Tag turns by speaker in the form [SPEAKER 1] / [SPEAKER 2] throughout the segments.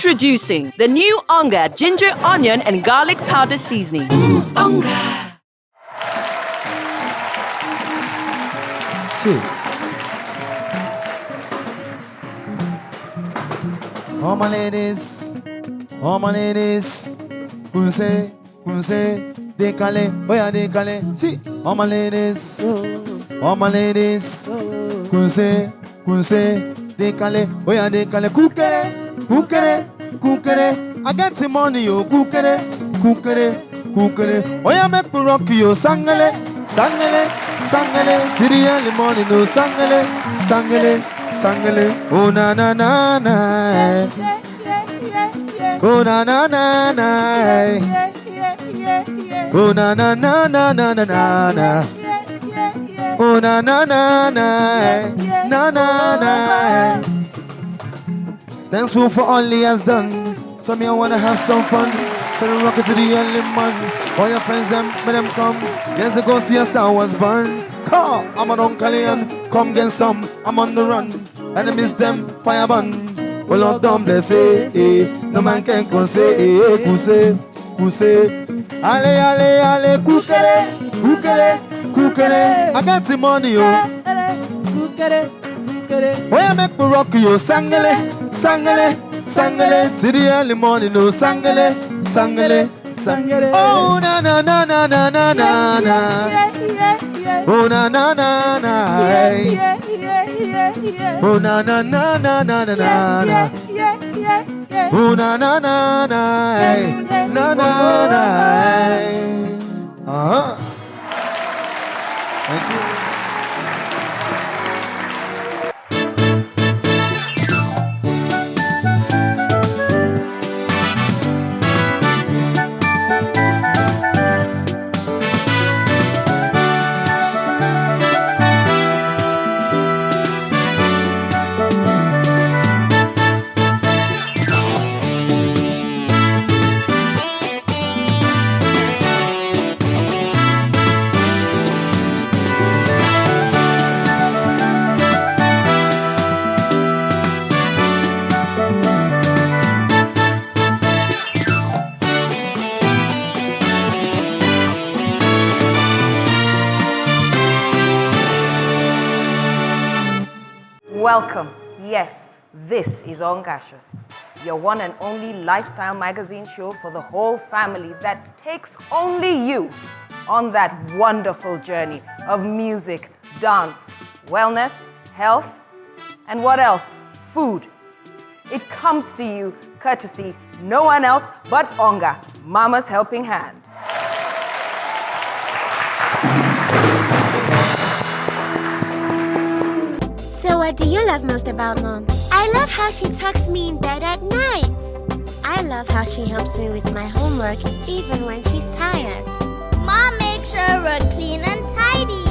[SPEAKER 1] Introducing the new Onga ginger, onion, and garlic powder seasoning. Onga.
[SPEAKER 2] All my ladies, kunse, dekale, oya dekale. See, all my ladies, kunse, dekale, oya dekale. Kukere. I get the money, yo, kukere. Oya make me rock you, sangale. Till the early morning, no sangale. Oh na. Oh na. Oh na. Oh na. Thankful for all he has done. So me I wanna have some fun. Still rockin' to the early man. All your friends make them come. Years ago see a star was born. Car, I'm an Uncle. Come get some, I'm on the run. Enemies them fire burn. Oh Lord don't bless no man can kuse. Ale, kukere. I got the money, yo. Kukere. Oh, yeah, make me rock you, sangale. Till the early morning, no sangale. Oh, na. Oh, na. Oh, na. Oh, na. Thank you.
[SPEAKER 1] Welcome. Yes, this is Ongacious, your one and only lifestyle magazine show for the whole family that takes only you on that wonderful journey of music, dance, wellness, health, and what else? Food. It comes to you courtesy no one else but Onga, Mama's helping hand.
[SPEAKER 3] So what do you love most about Mom? I love how she tucks me in bed at night. I love how she helps me with my homework even when she's tired.
[SPEAKER 4] Mom makes sure we're clean and tidy.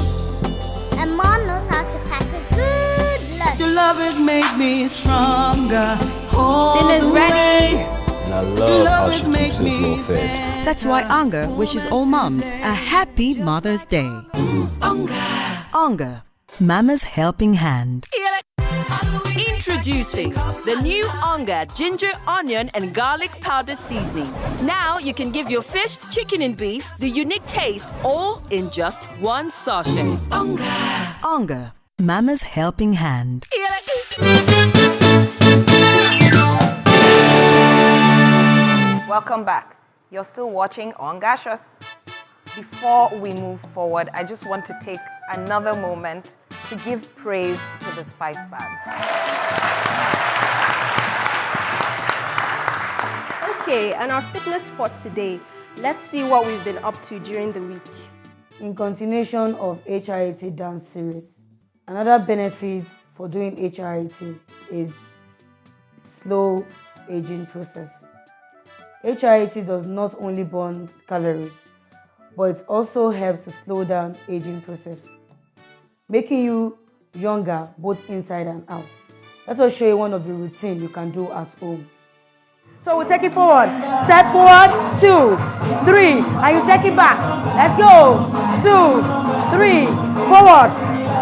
[SPEAKER 4] And Mom knows how to pack a good lunch.
[SPEAKER 5] Your love has made me stronger.
[SPEAKER 1] Dinner's ready.
[SPEAKER 6] And I love how she keeps us well fed.
[SPEAKER 5] That's why Onga wishes all mums a happy Mother's Day. Onga, Mama's helping hand.
[SPEAKER 1] Introducing the new Onga ginger, onion, and garlic powder seasoning. Now you can give your fish, chicken, and beef the unique taste all in just one sachet.
[SPEAKER 5] Onga, Mama's helping hand.
[SPEAKER 1] Welcome back. You're still watching Ongacious. Before we move forward, I just want to take another moment to give praise to the Spice Band.
[SPEAKER 7] Okay, and our fitness spot today. Let's see what we've been up to during the week.
[SPEAKER 8] In continuation of HIIT dance series, another benefit for doing HIIT is slow aging process. HIIT does not only burn calories, but it also helps to slow down aging process, making you younger both inside and out. Let us show you one of the routines you can do at home. So we'll take it forward. Step forward, 2, 3, and you take it back. Let's go. 2, 3, forward,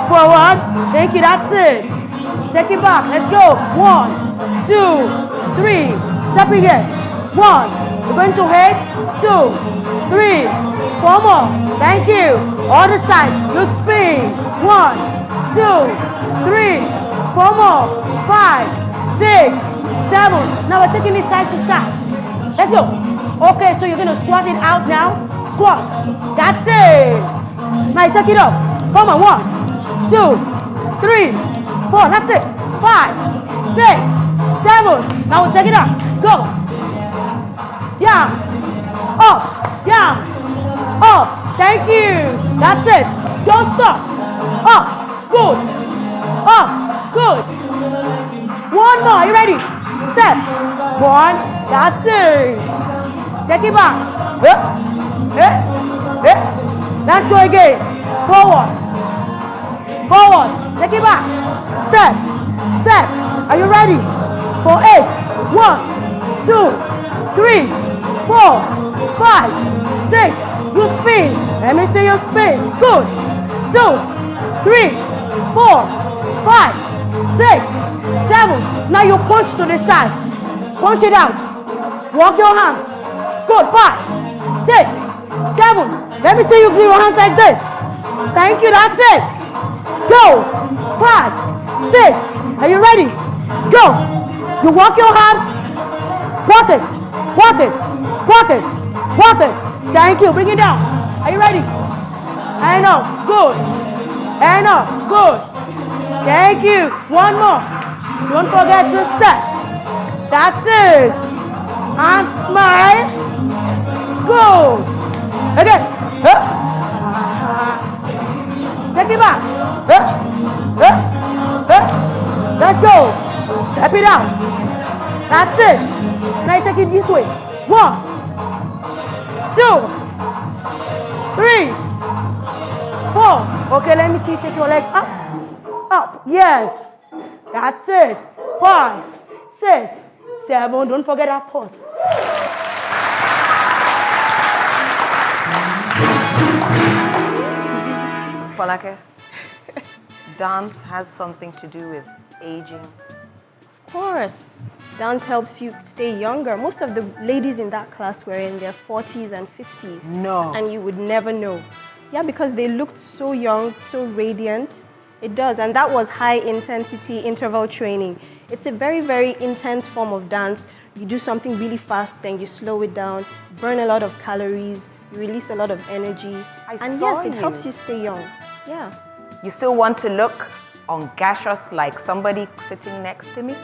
[SPEAKER 8] forward. Thank you, that's it. Take it back. Let's go. 1, 2, 3. Step again. 1. We're going to hit. 2, 3, 4 more. Thank you. Other side. You spin. 1, 2, 3, 4 more. 5, 6, 7. Now we're taking it side to side. Let's go. Okay, so you're going to squat it out now. Squat. That's it. Now you take it up. Come on. 1, 2, 3, 4. That's it. 5, 6, 7. Now we'll take it up. Go. Down. Up. Down. Up. Thank you. That's it. Don't stop. Up. Good. Up. Good. One more. Are you ready? Step. 1. That's it. Take it back. Let's go again. Forward. Forward. Take it back. Step. Step. Are you ready? For 8. 1, 2, 3, 4, 5, 6. You spin. Let me see you spin. Good. 2, 3, 4, 5, 6, 7. Now you punch to the side. Punch it out. Walk your hands. Good. 5, 6, 7. Let me see you do your hands like this. Thank you. That's it. Go. 5, 6. Are you ready? Go. You walk your hands. Walk it. Walk it. Walk it. Walk it. Thank you. Bring it down. Are you ready? And up. Good. And up. Good. Thank you. One more. Don't forget to step. That's it. And smile. Good. Again. Take it back. Let's go. Step it out. That's it. Now you take it this way. 1, 2, 3, 4. Okay, let me see. Take your legs up. Up. Yes. That's it. 5, 6, 7. Don't forget that pause.
[SPEAKER 1] Folake, dance has something to do with aging.
[SPEAKER 7] Of course. Dance helps you stay younger. Most of the ladies in that class were in their 40s and 50s.
[SPEAKER 1] No.
[SPEAKER 7] And you would never know. Yeah, because they looked so young, so radiant. It does, and that was high intensity interval training. It's a very, very intense form of dance. You do something really fast, then you slow it down, burn a lot of calories, you release a lot of energy. And yes, it helps you stay young. Yeah.
[SPEAKER 1] You still want to look Ongacious like somebody sitting next to me?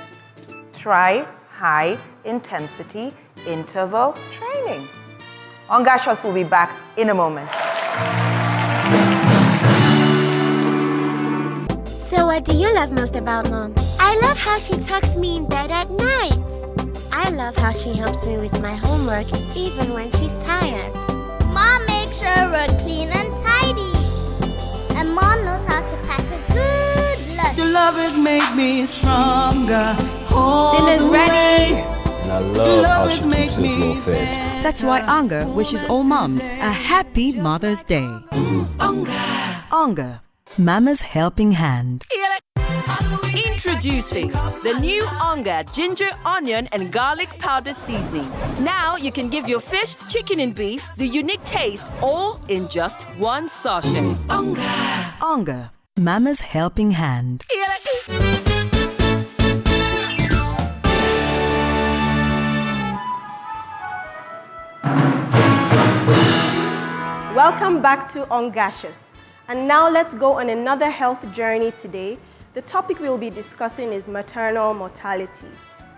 [SPEAKER 1] Try high intensity interval training. Ongacious will be back in a moment.
[SPEAKER 3] So what do you love most about Mom? I love how she tucks me in bed at night. I love how she helps me with my homework even when she's tired.
[SPEAKER 4] Mom makes sure we're clean and tidy. And Mom knows how to pack a good lunch.
[SPEAKER 5] Your love has made me stronger.
[SPEAKER 7] Dinner's ready.
[SPEAKER 6] And I love how she keeps us well fed.
[SPEAKER 5] That's why Onga wishes all mums a happy Mother's Day. Onga, Mama's helping hand. Introducing the new Onga ginger, onion and garlic powder seasoning. Now you can give your fish, chicken and beef the unique taste all in just one sachet. Onga, Mama's helping hand.
[SPEAKER 7] Welcome back to Ongacious. And now let's go on another health journey today. The topic we'll be discussing is maternal mortality.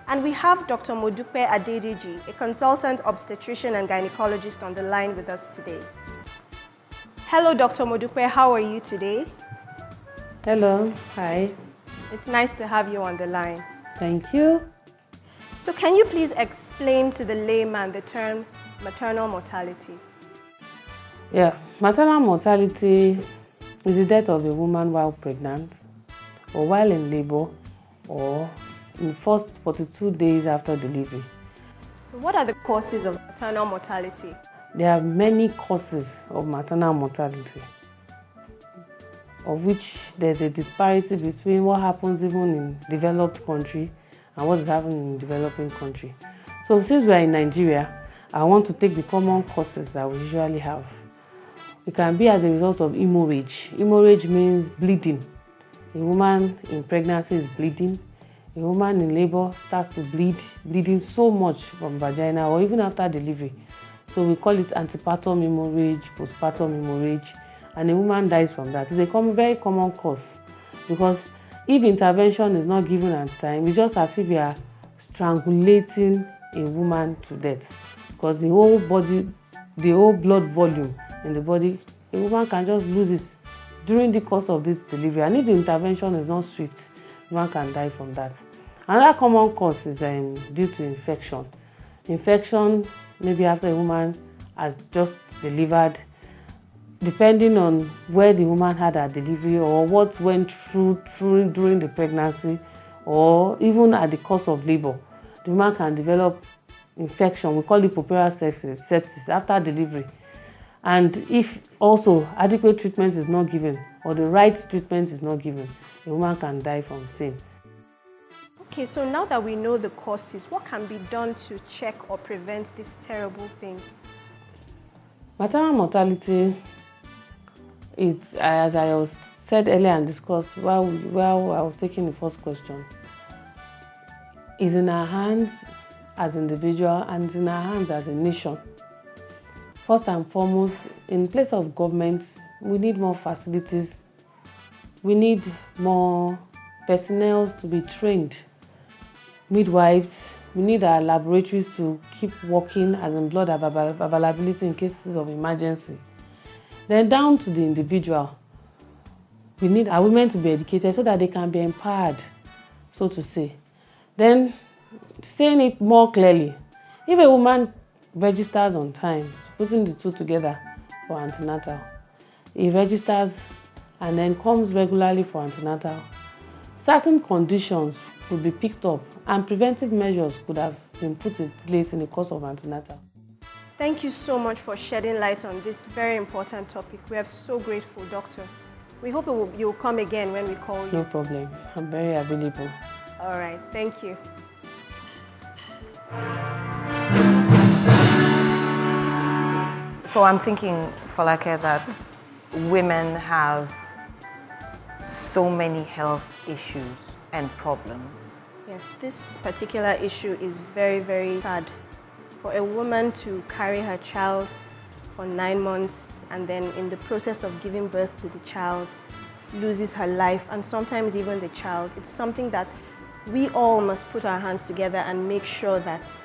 [SPEAKER 7] And we have Dr. Modupe Adedeji, a consultant obstetrician and gynecologist on the line with us today. Hello, Dr. Modupe, how are you today?
[SPEAKER 9] Hello, hi.
[SPEAKER 7] It's nice to have you on the line.
[SPEAKER 9] Thank you.
[SPEAKER 7] So can you please explain to the layman the term maternal mortality?
[SPEAKER 9] Yeah, maternal mortality is the death of a woman while pregnant, or while in labor, or in the first 42 days after delivery.
[SPEAKER 7] So what are the causes of maternal mortality?
[SPEAKER 9] There are many causes of maternal mortality, of which there's a disparity between what happens even in developed country and what is happening in developing country. So since we are in Nigeria, I want to take the common causes that we usually have. It can be as a result of hemorrhage. Hemorrhage means bleeding. A woman in pregnancy is bleeding. A woman in labor starts to bleed, bleeding so much from vagina or even after delivery. So we call it antepartum hemorrhage, postpartum hemorrhage, and a woman dies from that. It's a very common cause because if intervention is not given at time, it's just as if you are strangulating a woman to death because the whole body, the whole blood volume in the body, a woman can just lose it during the course of this delivery. And if the intervention is not swift, one can die from that. Another common cause is due to infection. Infection maybe after a woman has just delivered, depending on where the woman had her delivery or what went through during the pregnancy or even at the course of labor, the woman can develop infection. We call it puerperal sepsis after delivery. And if also adequate treatment is not given or the right treatment is not given, the woman can die from same.
[SPEAKER 7] Okay, so now that we know the causes, what can be done to check or prevent this terrible thing?
[SPEAKER 9] Maternal mortality, it's, as I said earlier and discussed while I was taking the first question, is in our hands as individual and in our hands as a nation. First and foremost, in place of government, we need more facilities. We need more personnel to be trained. Midwives, we need our laboratories to keep working as in blood availability in cases of emergency. Then down to the individual, we need our women to be educated so that they can be empowered, so to say. Then, saying it more clearly, if a woman registers on time, putting the two together for antenatal, he registers and then comes regularly for antenatal, certain conditions could be picked up and preventive measures could have been put in place in the course of antenatal.
[SPEAKER 7] Thank you so much for shedding light on this very important topic. We are so grateful, Doctor. We hope you'll come again when we call you.
[SPEAKER 9] No problem. I'm very available.
[SPEAKER 7] All right. Thank you.
[SPEAKER 1] So I'm thinking, Falake, that women have so many health issues and problems.
[SPEAKER 7] Yes, this particular issue is very, very sad. For a woman to carry her child for 9 months and then in the process of giving birth to the child, loses her life and sometimes even the child, it's something that we all must put our hands together and make sure that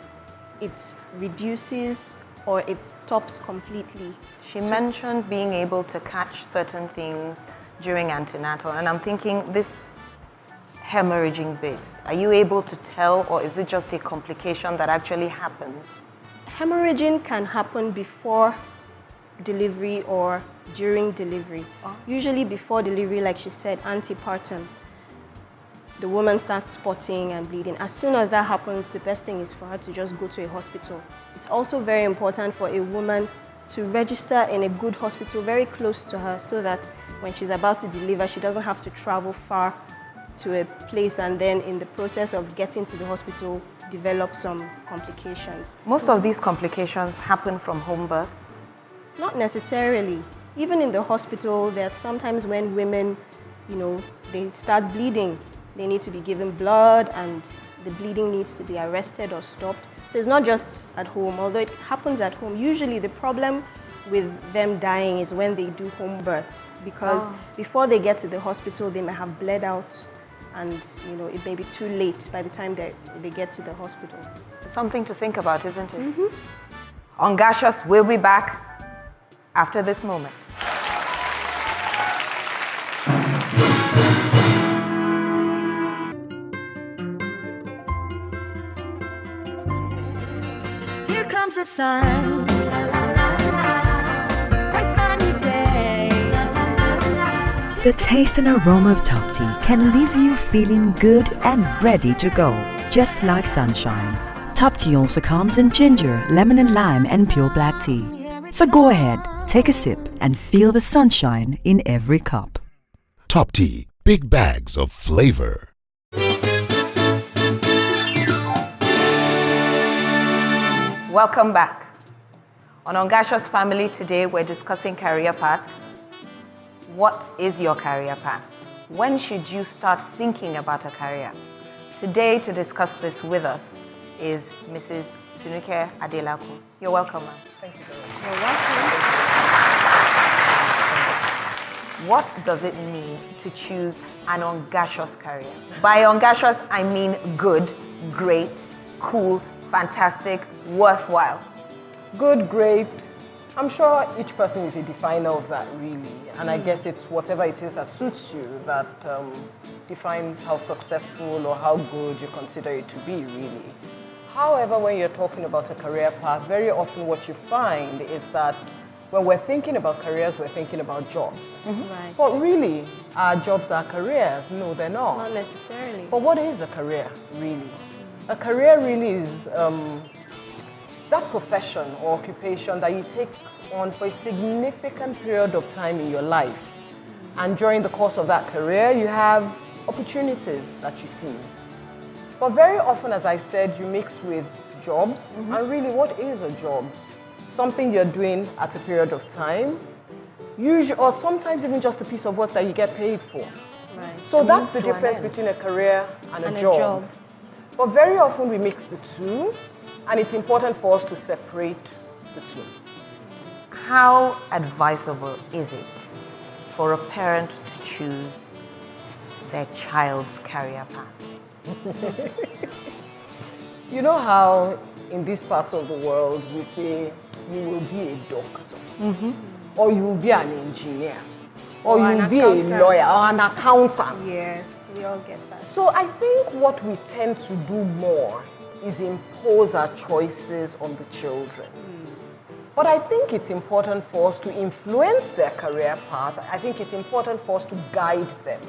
[SPEAKER 7] it reduces or it stops completely.
[SPEAKER 1] She mentioned being able to catch certain things during antenatal, and I'm thinking this hemorrhaging bit, are you able to tell, or is it just a complication that actually happens?
[SPEAKER 7] Hemorrhaging can happen before delivery or during delivery. Usually before delivery, like she said, antepartum. The woman starts spotting and bleeding. As soon as that happens, the best thing is for her to just go to a hospital. It's also very important for a woman to register in a good hospital very close to her so that when she's about to deliver, she doesn't have to travel far to a place and then in the process of getting to the hospital, develop some complications.
[SPEAKER 1] Most of these complications happen from home births?
[SPEAKER 7] Not necessarily. Even in the hospital, there are sometimes when women, they start bleeding. They need to be given blood and the bleeding needs to be arrested or stopped. So it's not just at home, although it happens at home. Usually the problem with them dying is when they do home births because before they get to the hospital, they may have bled out and it may be too late by the time they get to the hospital.
[SPEAKER 1] It's something to think about, isn't it? Mm-hmm. Ongacious will be back after this moment.
[SPEAKER 5] Here comes the sun. La, la, la, la. Bright sunny day. La, la, la, la.
[SPEAKER 10] The taste and aroma of top tea can leave you feeling good and ready to go, just like sunshine. Top tea also comes in ginger, lemon and lime, and pure black tea. So go ahead, take a sip, and feel the sunshine in every cup.
[SPEAKER 11] Top tea, big bags of flavor.
[SPEAKER 1] Welcome back. On Ongacious Family today, we're discussing career paths. What is your career path? When should you start thinking about a career? Today, to discuss this with us, is Mrs. Tinuke Adelako. You're welcome, ma'am.
[SPEAKER 12] Thank you very much.
[SPEAKER 1] You're welcome. What does it mean to choose an Ongacious career? By Ongacious, I mean good, great, cool, fantastic, worthwhile.
[SPEAKER 12] Good, great. I'm sure each person is a definer of that, really. And I guess it's whatever it is that suits you that defines how successful or how good you consider it to be, really. However, when you're talking about a career path, very often what you find is that when we're thinking about careers, we're thinking about jobs.
[SPEAKER 7] Right.
[SPEAKER 12] But really, our jobs are careers. No, they're not.
[SPEAKER 7] Not necessarily.
[SPEAKER 12] But what is a career, really? A career really is that profession or occupation that you take on for a significant period of time in your life. And during the course of that career, you have opportunities that you seize. But very often, as I said, you mix with jobs. And really, what is a job? Something you're doing at a period of time, usually, or sometimes even just a piece of work that you get paid for.
[SPEAKER 7] Right.
[SPEAKER 12] So that's the difference between a career and a job. But very often we mix the two, and it's important for us to separate the two.
[SPEAKER 1] How advisable is it for a parent to choose their child's career path?
[SPEAKER 12] You know how in these parts of the world we say you will be a doctor, or you will be an engineer, or you will be a lawyer or an accountant.
[SPEAKER 7] Yes, we all get that.
[SPEAKER 12] So I think what we tend to do more is impose our choices on the children. But I think it's important for us to influence their career path. I think it's important for us to guide them.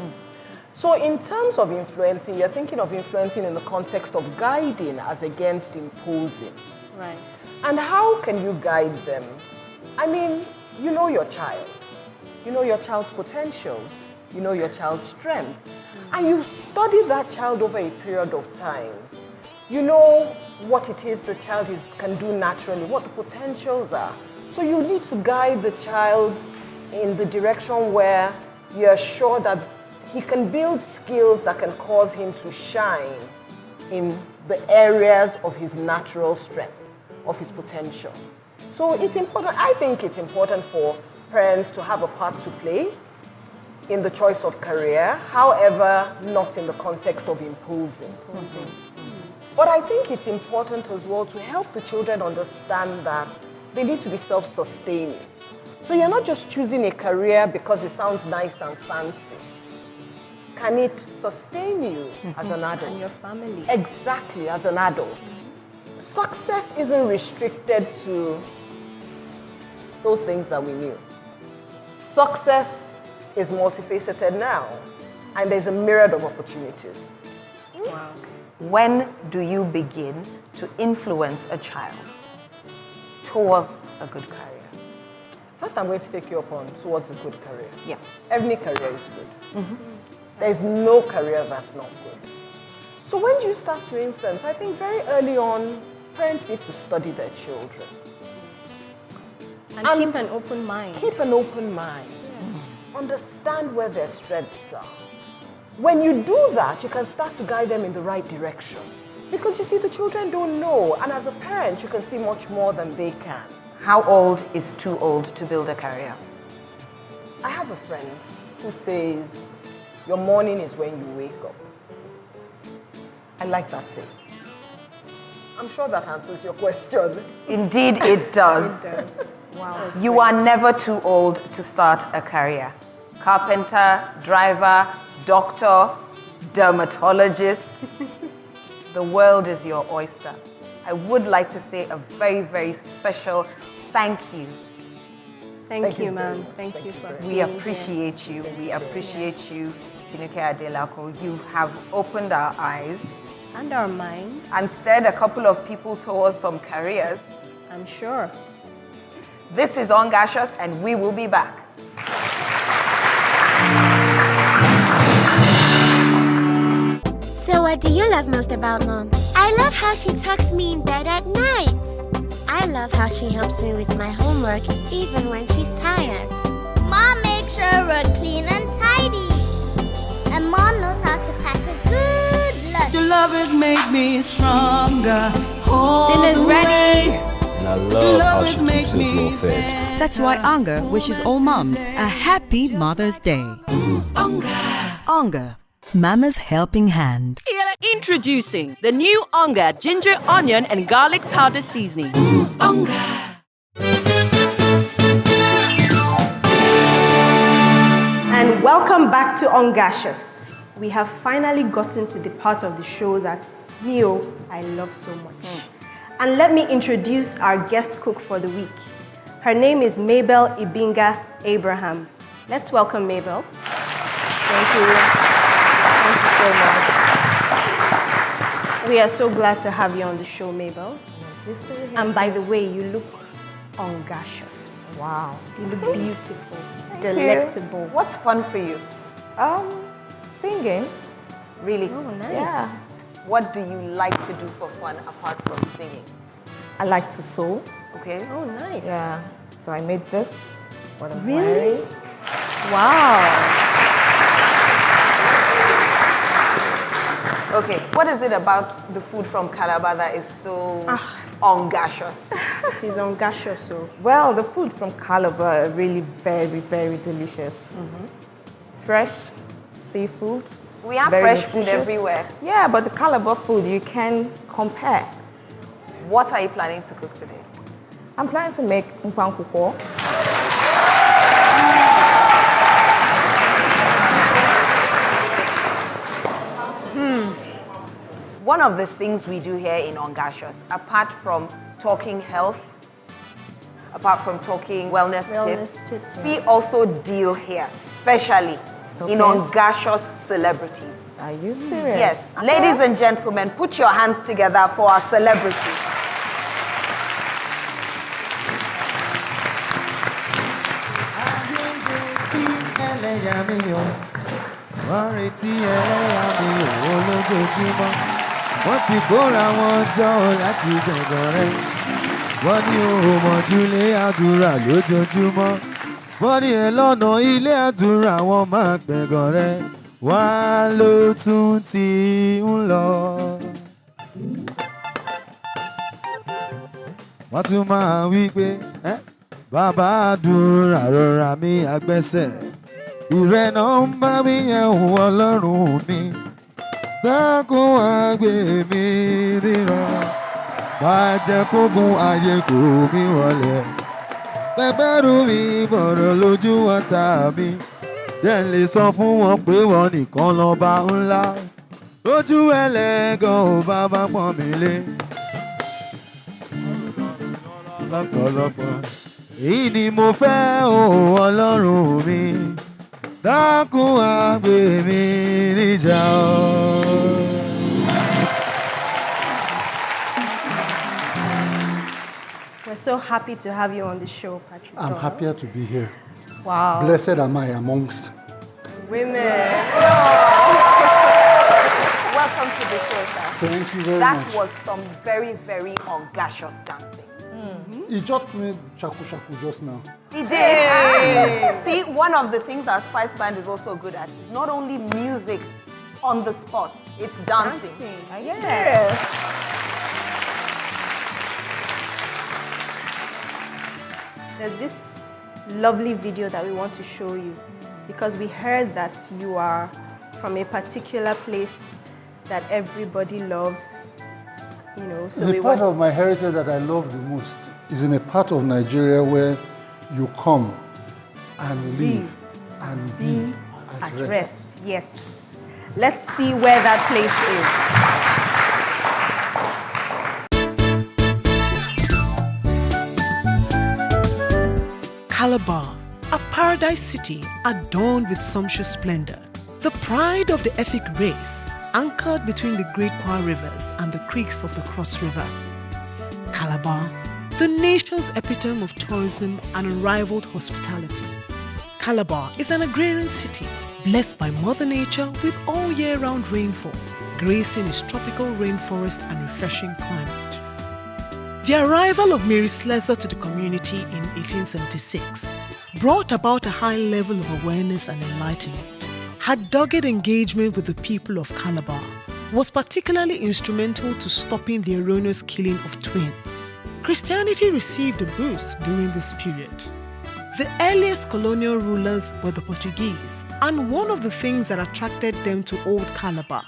[SPEAKER 12] So in terms of influencing, you're thinking of influencing in the context of guiding as against imposing.
[SPEAKER 7] Right.
[SPEAKER 12] And how can you guide them? I mean, you know your child. You know your child's potentials. You know your child's strengths. And you study that child over a period of time. You know what it is the child can do naturally, what the potentials are. So you need to guide the child in the direction where you're sure that he can build skills that can cause him to shine in the areas of his natural strength, of his potential. So it's important, I think it's important for parents to have a part to play in the choice of career, however, not in the context of imposing. But I think it's important as well to help the children understand that they need to be self-sustaining. So you're not just choosing a career because it sounds nice and fancy. Can it sustain you as an adult?
[SPEAKER 7] And your family.
[SPEAKER 12] Exactly, as an adult. Success isn't restricted to those things that we knew. Success is multifaceted now, and there's a myriad of opportunities.
[SPEAKER 1] Wow. When do you begin to influence a child towards a good career?
[SPEAKER 12] First, I'm going to take you up on towards a good career.
[SPEAKER 1] Yeah.
[SPEAKER 12] Every career is good. There's no career that's not good. So when do you start to influence? I think very early on, parents need to study their children.
[SPEAKER 7] And keep an open mind.
[SPEAKER 12] Keep an open mind. Understand where their strengths are. When you do that, you can start to guide them in the right direction. Because you see, the children don't know. And as a parent, you can see much more than they can.
[SPEAKER 1] How old is too old to build a career?
[SPEAKER 12] I have a friend who says, your morning is when you wake up. I like that saying. I'm sure that answers your question.
[SPEAKER 1] Indeed, it does.
[SPEAKER 7] It does. Wow.
[SPEAKER 1] You are never too old to start a career. Carpenter, driver, doctor, dermatologist. The world is your oyster. I would like to say a very, very special thank you.
[SPEAKER 7] Thank you, ma'am. Thank you for
[SPEAKER 1] We appreciate you. We appreciate you, Tinuke Adelako. You have opened our eyes.
[SPEAKER 7] And our minds.
[SPEAKER 1] And steered a couple of people towards some careers.
[SPEAKER 7] I'm sure.
[SPEAKER 1] This is Ongacious, and we will be back.
[SPEAKER 3] So what do you love most about Mom? I love how she tucks me in bed at night. I love how she helps me with my homework even when she's tired.
[SPEAKER 4] Mom makes sure we're clean and tidy. And Mom knows how to pack a good lunch.
[SPEAKER 5] Your love has made me stronger.
[SPEAKER 10] Dinner's ready.
[SPEAKER 6] And I love how she keeps us well fed.
[SPEAKER 10] That's why Onga wishes all mums a happy Mother's Day. Onga, Mama's helping hand.
[SPEAKER 5] Introducing the new Onga ginger, onion, and garlic powder seasoning.
[SPEAKER 7] And welcome back to Ongacious. We have finally gotten to the part of the show that I love so much. And let me introduce our guest cook for the week. Her name is Mabel Ibinga Abraham. Let's welcome Mabel. Thank you. Thank you so much. We are so glad to have you on the show, Mabel. And by the way, you look Ongacious.
[SPEAKER 1] Wow.
[SPEAKER 7] You look beautiful, delectable.
[SPEAKER 1] What's fun for you?
[SPEAKER 12] Singing.
[SPEAKER 1] Really?
[SPEAKER 7] Oh, nice.
[SPEAKER 12] Yeah.
[SPEAKER 1] What do you like to do for fun apart from singing?
[SPEAKER 12] I like to sew.
[SPEAKER 1] Okay.
[SPEAKER 7] Oh, nice.
[SPEAKER 12] Yeah. So I made this. What I'm
[SPEAKER 7] Really?
[SPEAKER 12] wearing.
[SPEAKER 7] Wow.
[SPEAKER 1] Okay, what is it about the food from Calabar that is so Ongacious?
[SPEAKER 7] It is Ongacious, so.
[SPEAKER 12] Well, the food from Calabar are really very, very delicious. Fresh seafood.
[SPEAKER 1] We have
[SPEAKER 12] very
[SPEAKER 1] fresh food
[SPEAKER 12] nutritious.
[SPEAKER 1] everywhere.
[SPEAKER 12] Yeah, but the Calabar food you can compare.
[SPEAKER 1] What are you planning to cook today?
[SPEAKER 12] I'm planning to make mpankuko.
[SPEAKER 1] One of the things we do here in Ongacious, apart from talking health, apart from talking wellness tips, we also deal here, especially in Ongacious celebrities.
[SPEAKER 12] Are you serious?
[SPEAKER 1] Yes. Ladies and gentlemen, put your hands together for our celebrity.
[SPEAKER 2] Wọ́n ti kóra wọn jọ láti gbẹ̀gàn rẹ̀. Wọ́n ní òun mọ̀júlé àdúrà lójoojúmọ́. Wọ́n ní ẹ lọ́nà ilé àdúrà wọn máa gbẹ̀gàn rẹ̀. Wá ló tún ti ń lọ. Wọ́n tún máa wí pé bàbá àdúrà rọra mi àgbẹ̀sẹ̀. Ìrẹ́nà ń bá mi yẹn òun Ọlọ́run mi. Dákun wá gbé mi níran, má jẹ́ kógun ayé kò mí wọlé. Bẹ́bẹ́rù mi bọ̀rọ̀ lójú ọ̀tá mi, jẹ́ n lè sọ fún wọn pé wọ́n nìkan lọ́ba ńlá. Lójú ẹlẹ́gàn ò bá pọ́n mi lé. Lọ́pọ̀lọpọ̀, èyí ni mo fẹ́ òun Ọlọ́run mi. Dákun wá gbé mi níjà o.
[SPEAKER 7] We're so happy to have you on the show, Patrick.
[SPEAKER 13] I'm happier to be here.
[SPEAKER 7] Wow.
[SPEAKER 13] Blessed am I amongst
[SPEAKER 7] women.
[SPEAKER 1] Welcome to the show, sir.
[SPEAKER 13] Thank you very
[SPEAKER 1] That
[SPEAKER 13] much.
[SPEAKER 1] was some very, very Ongacious dancing.
[SPEAKER 13] He just made shaku shaku just now.
[SPEAKER 1] He did.
[SPEAKER 7] Hey.
[SPEAKER 1] See, one of the things our Spice Band is also good at, not only music on the spot, it's dancing.
[SPEAKER 7] Yes. There's this lovely video that we want to show you because we heard that you are from a particular place that everybody loves, you know. So
[SPEAKER 13] The part of my heritage that I love the most is in a part of Nigeria where you come and live and be at rest.
[SPEAKER 7] Yes. Let's see where that place is.
[SPEAKER 14] Calabar, a paradise city adorned with sumptuous splendor. The pride of the Efik race, anchored between the Great Kwa rivers and the creeks of the Cross River. Calabar, the nation's epitome of tourism and unrivaled hospitality. Calabar is an agrarian city blessed by Mother Nature with all year-round rainfall, gracing its tropical rainforest and refreshing climate. The arrival of Mary Slessor to the community in 1876 brought about a high level of awareness and enlightenment. Her dogged engagement with the people of Calabar was particularly instrumental to stopping the erroneous killing of twins. Christianity received a boost during this period. The earliest colonial rulers were the Portuguese, and one of the things that attracted them to Old Calabar,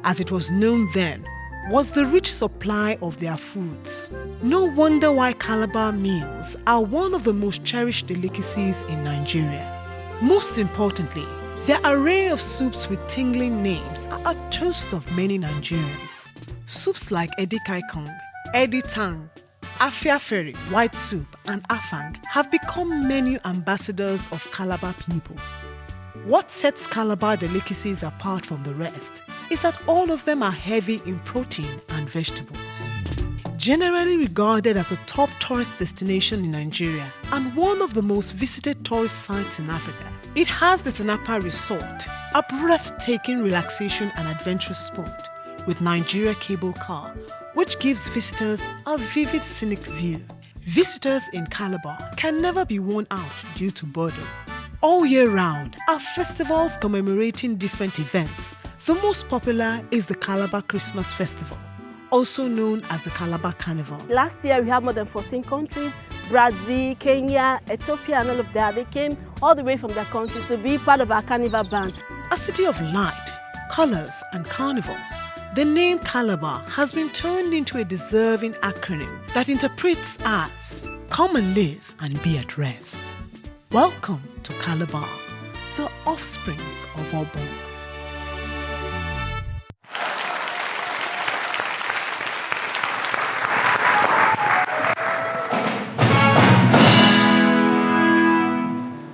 [SPEAKER 14] as it was known then, was the rich supply of their foods. No wonder why Calabar meals are one of the most cherished delicacies in Nigeria. Most importantly, their array of soups with tingling names are a toast of many Nigerians. Soups like Edi Kaikong, Edi Tang, Afia Ferry, white soup, and Afang have become menu ambassadors of Calabar people. What sets Calabar delicacies apart from the rest is that all of them are heavy in protein and vegetables. Generally regarded as a top tourist destination in Nigeria and one of the most visited tourist sites in Africa, it has the Tinapa Resort, a breathtaking relaxation and adventure spot with Nigeria Cable Car, which gives visitors a vivid scenic view. Visitors in Calabar can never be worn out due to boredom. All year round are festivals commemorating different events. The most popular is the Calabar Christmas Festival, also known as the Calabar Carnival.
[SPEAKER 15] Last year we had more than 14 countries, Brazil, Kenya, Ethiopia, and all of that. They came all the way from their country to be part of our carnival band.
[SPEAKER 14] A city of light, colors, and carnivals, the name Calabar has been turned into a deserving acronym that interprets as "Come and live and be at rest." Welcome to Calabar, the offsprings of Obong.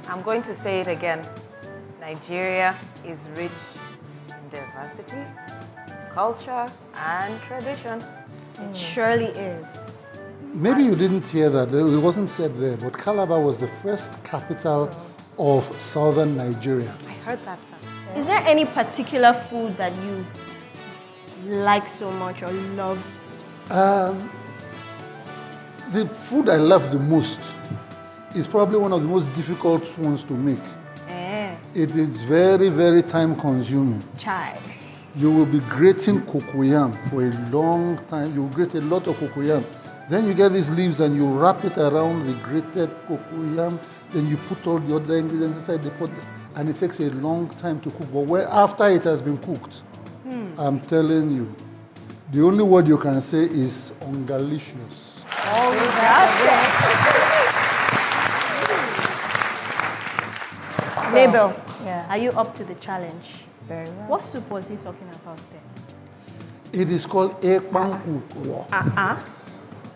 [SPEAKER 1] I'm going to say it again. Nigeria is rich in diversity, culture, and tradition.
[SPEAKER 7] It surely is.
[SPEAKER 13] Maybe you didn't hear that, it wasn't said there, but Calabar was the first capital of southern Nigeria.
[SPEAKER 1] I heard that, sir.
[SPEAKER 7] Is there any particular food that you like so much or love?
[SPEAKER 13] The food I love the most is probably one of the most difficult ones to make. It is very, very time consuming.
[SPEAKER 7] Chai.
[SPEAKER 13] You will be grating cocoyam for a long time. You will grate a lot of cocoyam. Then you get these leaves and you wrap it around the grated cocoyam. Then you put all the other ingredients inside the pot, and it takes a long time to cook. But after it has been cooked, I'm telling you, the only word you can say is Ongacious.
[SPEAKER 7] Mabel, are you up to the challenge?
[SPEAKER 16] Very well.
[SPEAKER 7] What soup was he talking about there?
[SPEAKER 13] It is called Akwa Akpa.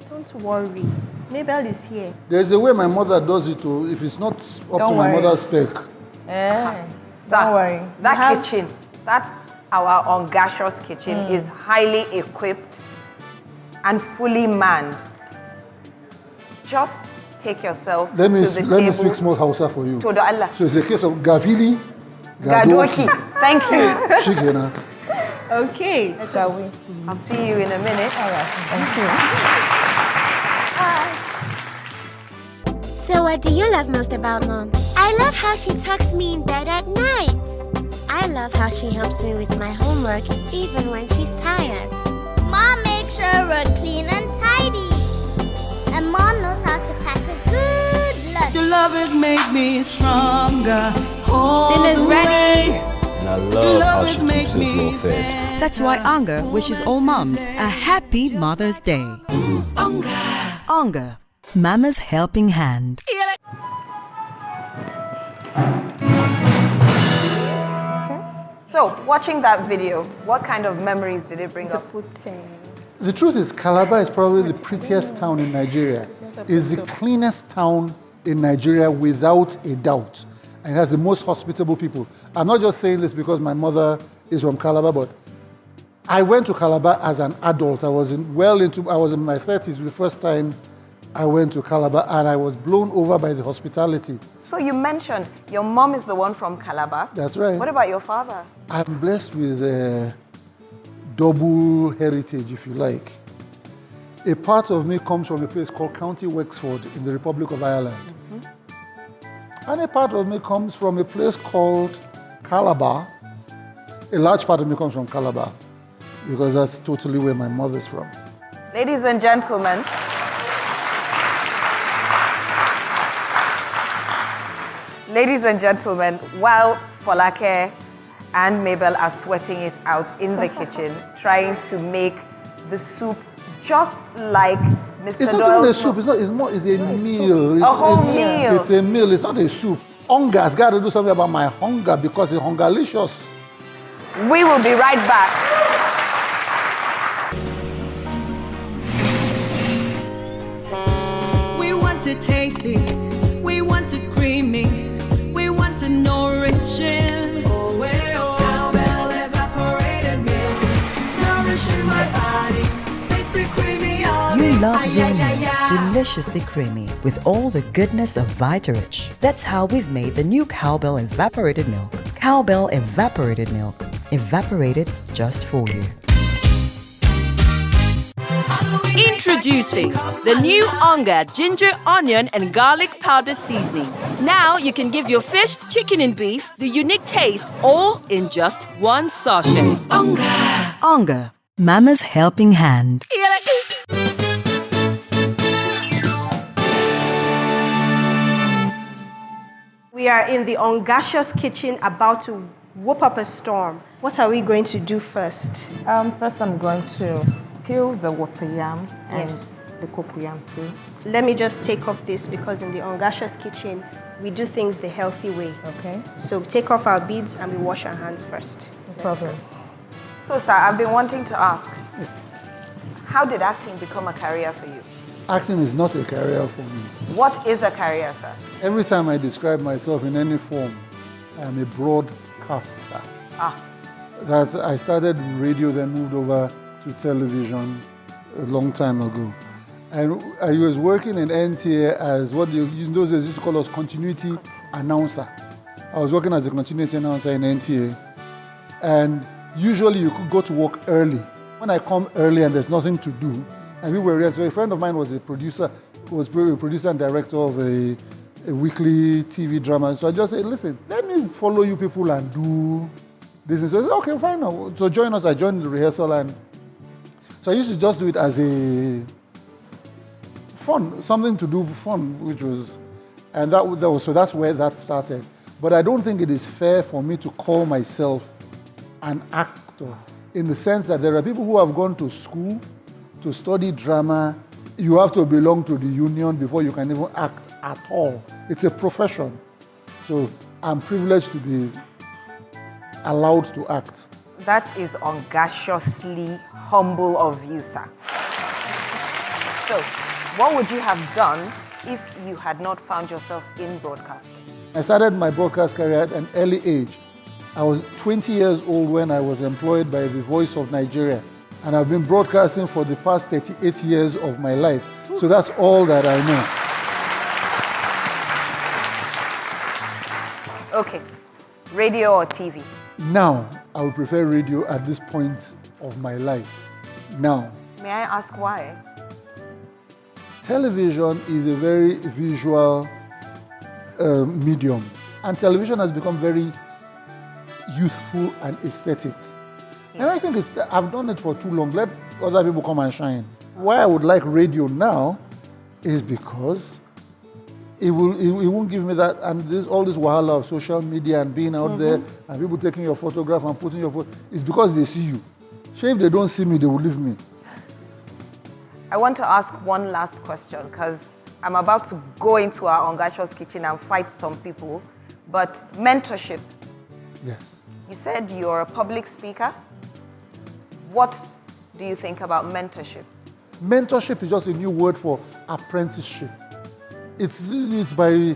[SPEAKER 7] Don't worry. Mabel is here.
[SPEAKER 13] There's a way my mother does it too, if it's not up to my mother's spec.
[SPEAKER 1] Don't worry. That kitchen, that's our Ongacious kitchen, is highly equipped and fully manned. Just take yourself to the table.
[SPEAKER 13] Let me speak small Hausa for you.
[SPEAKER 1] Todo Allah.
[SPEAKER 13] So it's a case of Gapili,
[SPEAKER 1] Gadoki. Thank you.
[SPEAKER 13] Shigena.
[SPEAKER 7] Okay.
[SPEAKER 1] Shall we? I'll see you in a minute.
[SPEAKER 16] All right. Thank you.
[SPEAKER 3] So what do you love most about Mom? I love how she tucks me in bed at night. I love how she helps me with my homework even when she's tired.
[SPEAKER 4] Mom makes sure we're clean and tidy. And Mom knows how to pack a good lunch.
[SPEAKER 5] Your love has made me stronger.
[SPEAKER 7] Dinner's ready.
[SPEAKER 6] And I love how she keeps us well fed.
[SPEAKER 10] That's why Anga wishes all mums a happy Mother's Day. Anga, Mama's helping hand.
[SPEAKER 1] So, watching that video, what kind of memories did it bring up?
[SPEAKER 13] The truth is, Calabar is probably the prettiest town in Nigeria. It's the cleanest town in Nigeria without a doubt. And it has the most hospitable people. I'm not just saying this because my mother is from Calabar, but I went to Calabar as an adult. I was in my 30s the first time I went to Calabar, and I was blown over by the hospitality.
[SPEAKER 1] So you mentioned your mom is the one from Calabar.
[SPEAKER 13] That's right.
[SPEAKER 1] What about your father?
[SPEAKER 13] I'm blessed with double heritage, if you like. A part of me comes from a place called County Wexford in the Republic of Ireland. And a part of me comes from a place called Calabar. A large part of me comes from Calabar, because that's totally where my mother's from.
[SPEAKER 1] Ladies and gentlemen, while Folake and Mabel are sweating it out in the kitchen, trying to make the soup just like Mr.
[SPEAKER 13] It's not even a soup, it's a meal.
[SPEAKER 1] A whole meal.
[SPEAKER 13] It's a meal, it's not a soup. Onga's got to do something about my hunger because it's hungerlicious.
[SPEAKER 1] We will be right back.
[SPEAKER 5] We want it tasty, we want it creamy, we want it nourishing. Cowbell evaporated milk, nourishing my body, tasty creamy.
[SPEAKER 10] You love your milk deliciously creamy with all the goodness of Vitarich. That's how we've made the new Cowbell Evaporated Milk. Cowbell Evaporated Milk. Evaporated just for you.
[SPEAKER 5] Introducing the new Onga ginger, onion and garlic powder seasoning. Now you can give your fish, chicken and beef the unique taste all in just one sachet. Onga.
[SPEAKER 10] Onga, Mama's helping hand.
[SPEAKER 7] We are in the Ongacious kitchen about to whoop up a storm. What are we going to do first?
[SPEAKER 12] First, I'm going to peel the water yam and the cocoyam too.
[SPEAKER 7] Let me just take off this because in the Ongacious kitchen, we do things the healthy way.
[SPEAKER 12] Okay.
[SPEAKER 7] So we take off our beads and we wash our hands first.
[SPEAKER 12] No problem.
[SPEAKER 1] So, sir, I've been wanting to ask, how did acting become a career for you?
[SPEAKER 13] Acting is not a career for me.
[SPEAKER 1] What is a career, sir?
[SPEAKER 13] Every time I describe myself in any form, I am a broadcaster. I started in radio, then moved over to television a long time ago. And I was working in NTA as what in those days used to call us continuity announcer. I was working as a continuity announcer in NTA. And usually you could go to work early. When I come early and there's nothing to do, and we were, so a friend of mine was a producer and director of a weekly TV drama. So I just said, listen, let me follow you people and do this. And so I said, okay, fine. So join us. I joined the rehearsal. And so I used to just do it as a fun, something to do fun, which was, and so that's where that started. But I don't think it is fair for me to call myself an actor in the sense that there are people who have gone to school to study drama. You have to belong to the union before you can even act at all. It's a profession. So I'm privileged to be allowed to act.
[SPEAKER 1] That is ungaciously humble of you, sir. So, what would you have done if you had not found yourself in broadcasting?
[SPEAKER 13] I started my broadcast career at an early age. I was 20 years old when I was employed by the Voice of Nigeria. And I've been broadcasting for the past 38 years of my life. So that's all that I know.
[SPEAKER 1] Okay, radio or TV?
[SPEAKER 13] Now, I would prefer radio at this point of my life. Now.
[SPEAKER 1] May I ask why?
[SPEAKER 13] Television is a very visual medium. And television has become very youthful and aesthetic. Yes. And I think I've done it for too long. Let other people come and shine. Why I would like radio now is because it won't give me that, and all this wahala of social media and being out there and people taking your photograph and putting your photo. It's because they see you. Sure, if they don't see me, they will leave me.
[SPEAKER 1] I want to ask one last question because I'm about to go into our Ongacious kitchen and fight some people. But mentorship.
[SPEAKER 13] Yes.
[SPEAKER 1] You said you're a public speaker. What do you think about mentorship?
[SPEAKER 13] Mentorship is just a new word for apprenticeship. It's by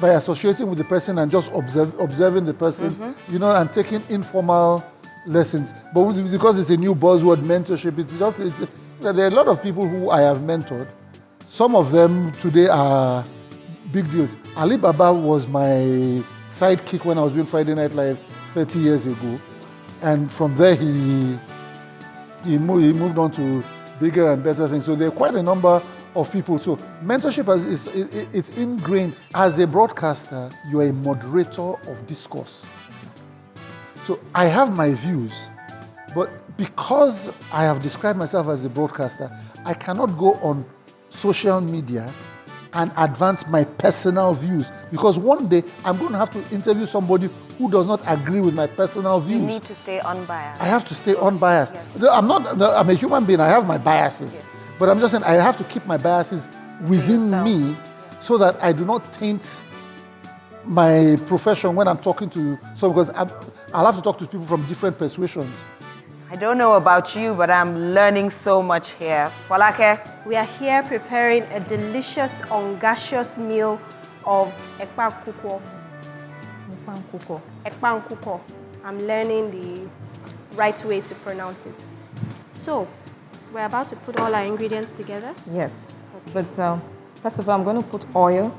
[SPEAKER 13] associating with the person and just observing the person, and taking informal lessons. But because it's a new buzzword, mentorship, there are a lot of people who I have mentored. Some of them today are big deals. Ali Baba was my sidekick when I was doing Friday Night Live 30 years ago. And from there, he moved on to bigger and better things. So there are quite a number of people. So mentorship it's ingrained. As a broadcaster, you are a moderator of discourse. So I have my views, but because I have described myself as a broadcaster, I cannot go on social media and advance my personal views, because one day I'm going to have to interview somebody who does not agree with my personal views.
[SPEAKER 1] You need to stay unbiased.
[SPEAKER 13] I have to stay unbiased.
[SPEAKER 1] Yes.
[SPEAKER 13] I'm a human being, I have my biases. Yes. But I'm just saying I have to keep my biases within me so that I do not taint my profession when I'm talking to someone, because I'll have to talk to people from different persuasions.
[SPEAKER 1] I don't know about you, but I'm learning so much here. Folake?
[SPEAKER 7] We are here preparing a delicious Ongacious meal of Akwa Akpa. I'm learning the right way to pronounce it. So, we're about to put all our ingredients together.
[SPEAKER 16] Yes, okay. But first of all, I'm going to put oil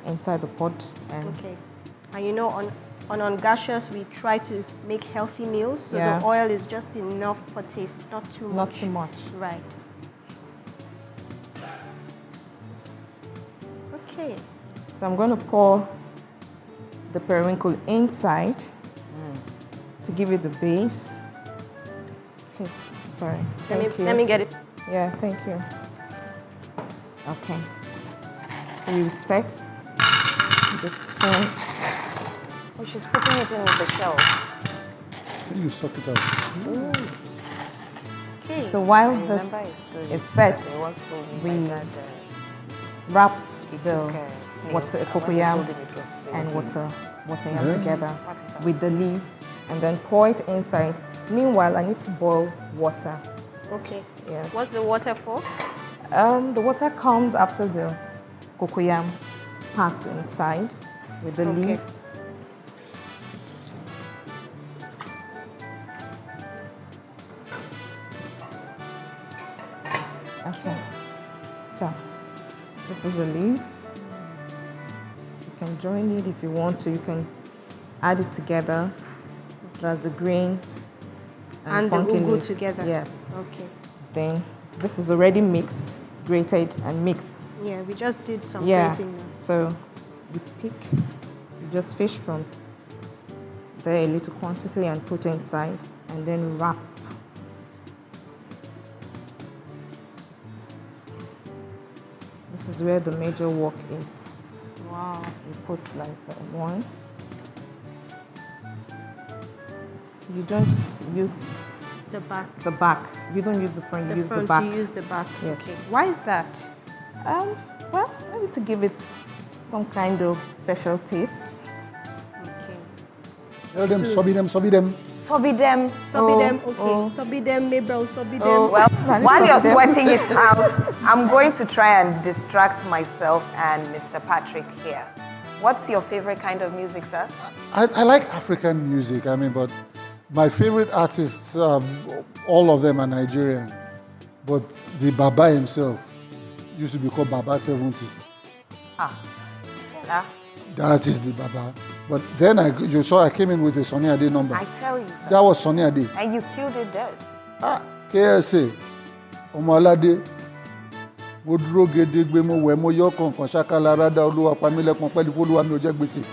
[SPEAKER 16] inside the pot.
[SPEAKER 7] Okay. And you know, on Ongacious, we try to make healthy meals, so the oil is just enough for taste, not too much.
[SPEAKER 16] Not too much.
[SPEAKER 7] Right. Okay.
[SPEAKER 16] So I'm going to pour the periwinkle inside to give it the base. Okay, sorry.
[SPEAKER 7] Let me get it.
[SPEAKER 16] Yeah, thank you. Okay. So you set the spoon.
[SPEAKER 1] Oh, she's putting it in with the shells.
[SPEAKER 13] You suck it out.
[SPEAKER 7] Okay.
[SPEAKER 16] So while it's set, we wrap the cocoyam and water yam together with the leaf and then pour it inside. Meanwhile, I need to boil water.
[SPEAKER 7] Okay.
[SPEAKER 16] Yes.
[SPEAKER 7] What's the water for?
[SPEAKER 16] The water comes after the cocoyam packed inside with the leaf. Okay. So, this is a leaf. You can join it if you want to. You can add it together. That's the green
[SPEAKER 7] and the ugu together.
[SPEAKER 16] Yes.
[SPEAKER 7] Okay.
[SPEAKER 16] Then this is already mixed, grated and mixed.
[SPEAKER 7] Yeah, we just did some grating now.
[SPEAKER 16] So you pick, you just fish from there a little quantity and put inside, and then wrap. This is where the major work is.
[SPEAKER 7] Wow.
[SPEAKER 16] You put like one. You don't use
[SPEAKER 7] the back.
[SPEAKER 16] The back. You don't use the front. You use the back.
[SPEAKER 7] You use the back.
[SPEAKER 16] Yes.
[SPEAKER 7] Okay. Why is that?
[SPEAKER 16] Well, maybe to give it some kind of special taste.
[SPEAKER 7] Okay.
[SPEAKER 13] Tell them, sobi them.
[SPEAKER 1] Sobi them.
[SPEAKER 7] Okay. Sobi them, Mabel. Sobi them.
[SPEAKER 1] Well, while you're sweating it out, I'm going to try and distract myself and Mr. Patrick here. What's your favorite kind of music, sir?
[SPEAKER 13] I like African music. But my favorite artists, all of them are Nigerian. But the Baba himself used to be called Baba 70. That is the Baba. But then you saw I came in with a Sonny Ade number.
[SPEAKER 1] I tell you, sir.
[SPEAKER 13] That was Sonny Ade.
[SPEAKER 1] And you killed it dead.
[SPEAKER 13] KSA, Omalade, Wodro Gedegbe mo we mo yo kankan Shakala Rada Oluwa Pamilekun pẹ̀lú Foluwa mi ò jẹ gbèsè.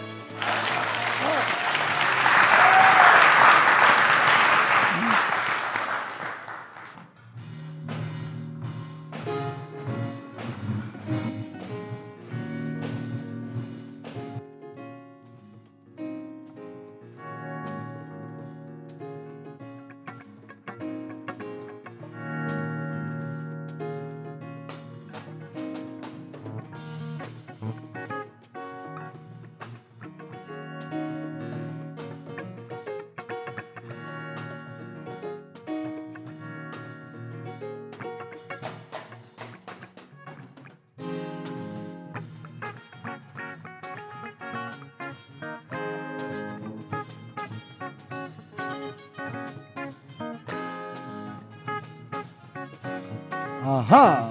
[SPEAKER 2] Aha!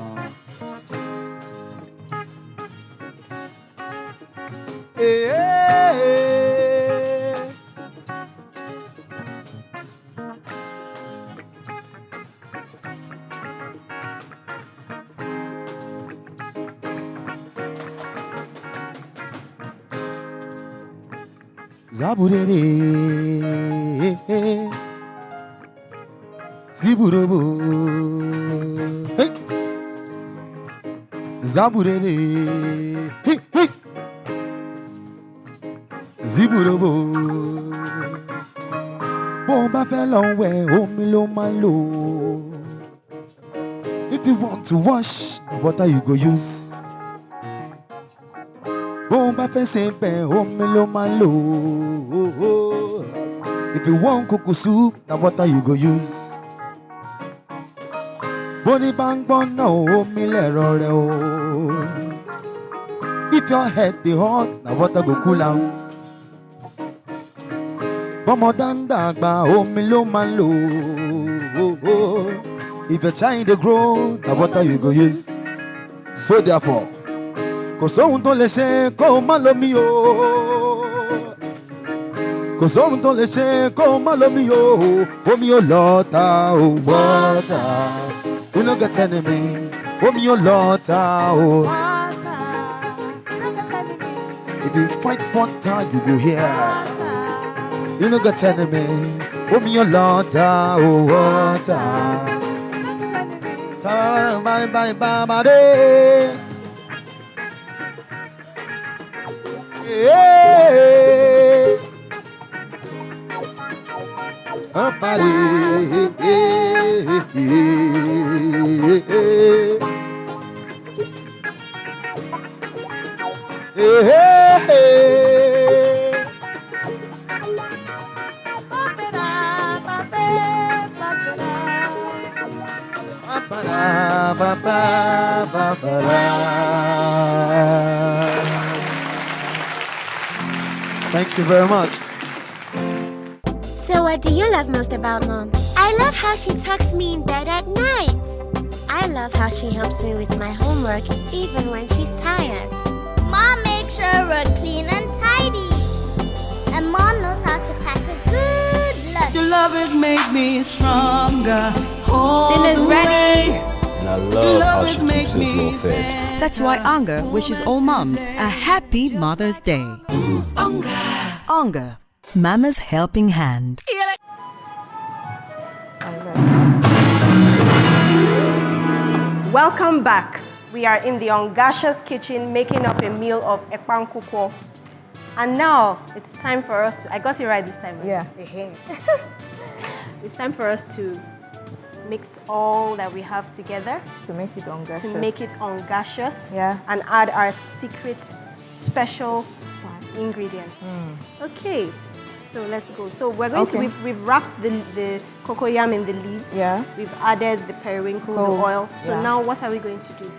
[SPEAKER 2] Zaburere. Ziburobo. Hey. Zaburere. Hey, hey. Ziburobo. Bomba fell where omi lo ma lo. If you want to wash, the water you go use. Bomba fell simple omi lo ma lo. If you want cocoa soup, the water you go use. Boni bang bon no omi le rore o. If your head dey hot, the water go cool out. Bomo dagba omi lo ma lo. If your child dey grow, the water you go use. So therefore, kò sóhun tó lè ṣe kó má lómi o. Kò sóhun tó lè ṣe kó má lómi o. Omi ò lọ́ta o. Water, you no get enemy. Omi ò lọ́ta o. If you fight water, you go here. You no got enemy. Omi ò lọ́ta o. Water. Bye bye bye bye. Yeah. Thank you very much.
[SPEAKER 3] So what do you love most about Mom? I love how she tucks me in bed at night. I love how she helps me with my homework even when she's tired.
[SPEAKER 4] Mom makes sure we're clean and tidy. And Mom knows how to pack a good lunch.
[SPEAKER 5] Your love has made me stronger.
[SPEAKER 10] Dinner's ready.
[SPEAKER 6] And I love how she keeps us well fed.
[SPEAKER 10] That's why Onga wishes all mums a happy Mother's Day. Onga, Mama's helping hand.
[SPEAKER 7] Welcome back. We are in the Ongacious kitchen making up a meal of Akwa Akpa. And now it's time for us to, I got it right this time.
[SPEAKER 16] Yeah.
[SPEAKER 7] It's time for us to mix all that we have together.
[SPEAKER 16] To make it Ongacious.
[SPEAKER 7] To make it Ongacious.
[SPEAKER 16] Yeah.
[SPEAKER 7] And add our secret special ingredients. Okay. So let's go. So we're going to, we've wrapped the cocoyam in the leaves.
[SPEAKER 16] Yeah.
[SPEAKER 7] We've added the periwinkle, the oil. So now what are we going to do?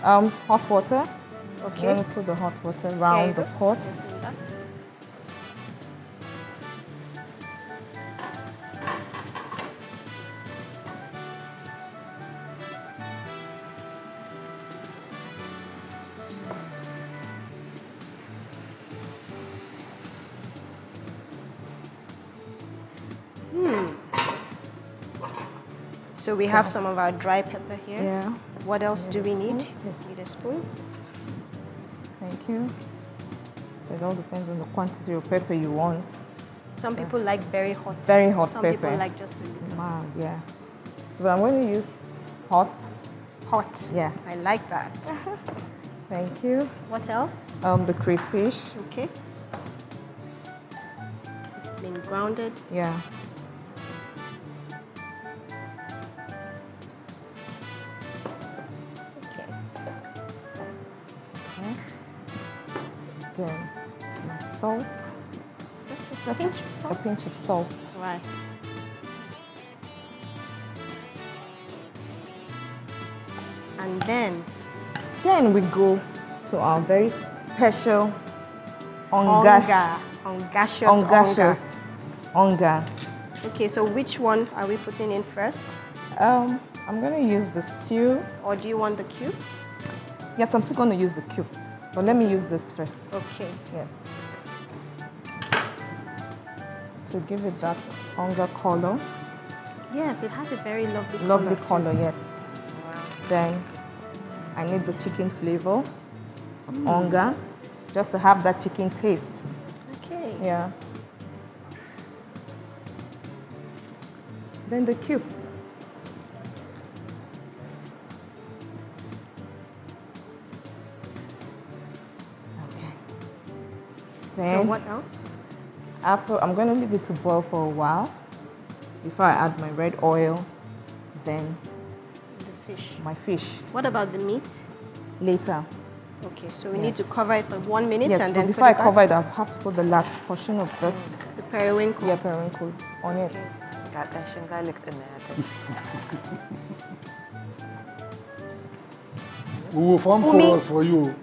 [SPEAKER 16] Hot water.
[SPEAKER 7] Okay.
[SPEAKER 16] Let me put the hot water around the pot.
[SPEAKER 7] So we have some of our dry pepper here.
[SPEAKER 16] Yeah.
[SPEAKER 7] What else do we need?
[SPEAKER 16] Yes.
[SPEAKER 7] Need a spoon.
[SPEAKER 16] Thank you. So it all depends on the quantity of pepper you want.
[SPEAKER 7] Some people like very hot.
[SPEAKER 16] Very hot
[SPEAKER 7] Some
[SPEAKER 16] pepper.
[SPEAKER 7] Some people like just a little.
[SPEAKER 16] Mild, yeah. So I'm going to use hot.
[SPEAKER 7] Hot.
[SPEAKER 16] Yeah.
[SPEAKER 7] I like that.
[SPEAKER 16] Thank you.
[SPEAKER 7] What else?
[SPEAKER 16] The crayfish.
[SPEAKER 7] Okay. It's been grounded.
[SPEAKER 16] Yeah. Then my salt. Just a pinch of salt.
[SPEAKER 7] Right. And then
[SPEAKER 16] we go to our very special Ongacious Onga.
[SPEAKER 7] Okay, so which one are we putting in first?
[SPEAKER 16] I'm going to use the stew.
[SPEAKER 7] Or do you want the cube?
[SPEAKER 16] Yes, I'm still going to use the cube. But let me use this first.
[SPEAKER 7] Okay.
[SPEAKER 16] Yes. To give it that onga color.
[SPEAKER 7] Yes, it has a very lovely color.
[SPEAKER 16] Lovely color, yes.
[SPEAKER 7] Wow.
[SPEAKER 16] Then I need the chicken flavor of onga, just to have that chicken taste.
[SPEAKER 7] Okay.
[SPEAKER 16] Yeah. Then the cube. Okay. Then
[SPEAKER 7] So what else?
[SPEAKER 16] after, I'm going to leave it to boil for a while before I add my red oil. Then
[SPEAKER 7] The fish.
[SPEAKER 16] my fish
[SPEAKER 7] What about the meat?
[SPEAKER 16] later.
[SPEAKER 7] Okay, so we need to cover it for 1 minute
[SPEAKER 16] Yes,
[SPEAKER 7] and
[SPEAKER 16] but
[SPEAKER 7] then
[SPEAKER 16] before I
[SPEAKER 7] put it
[SPEAKER 16] cover
[SPEAKER 7] back?
[SPEAKER 16] it, I have to put the last portion of this.
[SPEAKER 7] The periwinkle.
[SPEAKER 16] Yeah, periwinkle on it.
[SPEAKER 1] Got that garlic in there.
[SPEAKER 13] We will form
[SPEAKER 7] Umi.
[SPEAKER 13] chorus for you.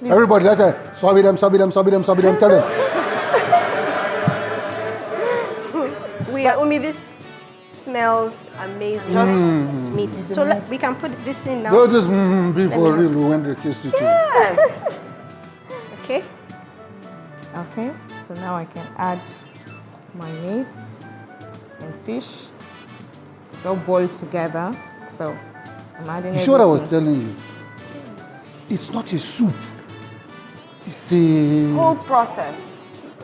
[SPEAKER 13] Everybody, that's it. Sobi them, tell them.
[SPEAKER 7] Umi, this smells amazing. Meat. So we can put this in now.
[SPEAKER 13] Don't just be for real when they taste it.
[SPEAKER 7] Yes. Okay.
[SPEAKER 16] Okay, so now I can add my meat and fish. It's all boiled together. So I'm adding
[SPEAKER 13] You sure I was
[SPEAKER 16] everything.
[SPEAKER 13] telling you? It's not a soup. It's a...
[SPEAKER 1] Whole process.